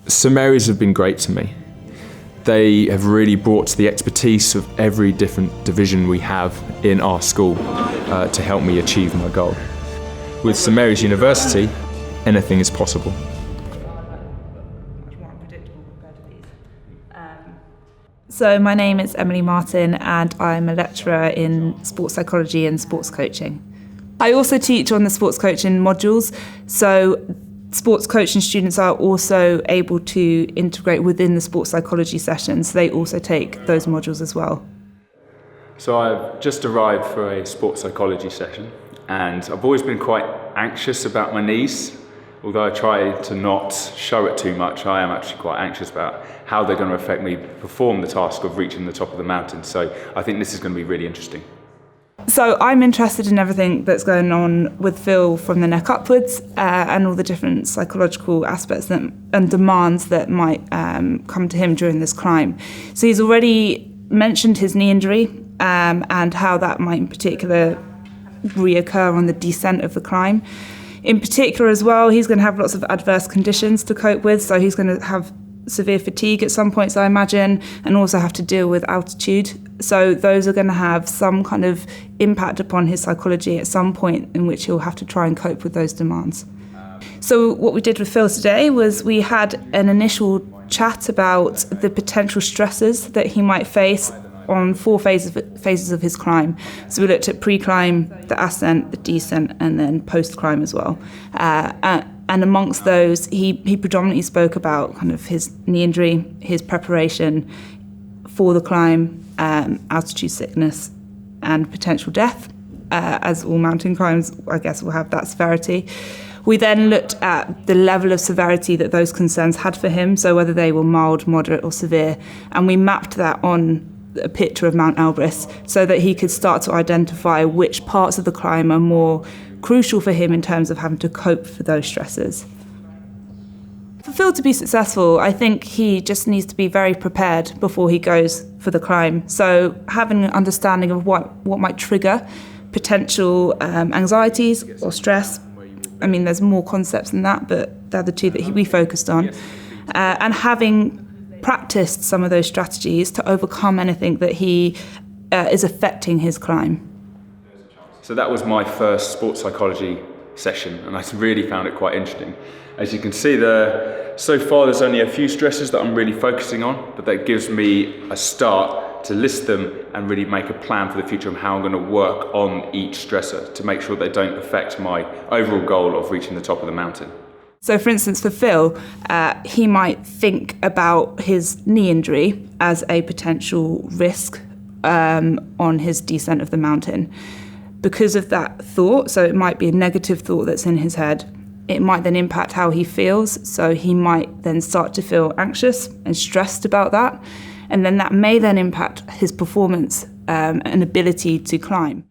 Some areas have been great to me. They have really brought the expertise of every different division we have in our school to help me achieve my goal. With St Mary's University, anything is possible. So my name is Emily Martin and I'm a lecturer in sports psychology and sports coaching. I also teach on the sports coaching modules, so sports coaching students are also able to integrate within the sports psychology sessions. They also take those modules as well. So I've just arrived for a sports psychology session and I've always been quite anxious about my knees. Although I try to not show it too much, I am actually quite anxious about how they're going to affect me perform the task of reaching the top of the mountain. So I think this is going to be really interesting. So I'm interested in everything that's going on with Phil from the neck upwards and all the different psychological aspects and demands that might come to him during this climb. So he's already mentioned his knee injury and how that might in particular reoccur on the descent of the climb. In particular as well, he's going to have lots of adverse conditions to cope with, so he's going to have severe fatigue at some points, I imagine, and also have to deal with altitude. So those are going to have some kind of impact upon his psychology at some point in which he'll have to try and cope with those demands. So what we did with Phil today was we had an initial chat about the potential stresses that he might face on 4 phases of his climb. So we looked at pre-climb, the ascent, the descent, and then post-climb as well. And amongst those, he predominantly spoke about kind of his knee injury, his preparation for the climb, altitude sickness, and potential death. As all mountain climbs, I guess, will have that severity. We then looked at the level of severity that those concerns had for him, so whether they were mild, moderate, or severe, and we mapped that on a picture of Mt Elbrus so that he could start to identify which parts of the climb are more crucial for him in terms of having to cope with those stresses. For Phil to be successful, I think he just needs to be very prepared before he goes for the climb. So having an understanding of what might trigger potential anxieties or stress. I mean, there's more concepts than that, but they're the two that we focused on. And having practiced some of those strategies to overcome anything that he is affecting his climb. So that was my first sports psychology session and I really found it quite interesting. As you can see there, so far there's only a few stresses that I'm really focusing on, but that gives me a start to list them and really make a plan for the future of how I'm going to work on each stressor to make sure they don't affect my overall goal of reaching the top of the mountain. So for instance, for Phil, he might think about his knee injury as a potential risk on his descent of the mountain. Because of that thought, so it might be a negative thought that's in his head, it might then impact how he feels, so he might then start to feel anxious and stressed about that, and then that may then impact his performance and ability to climb.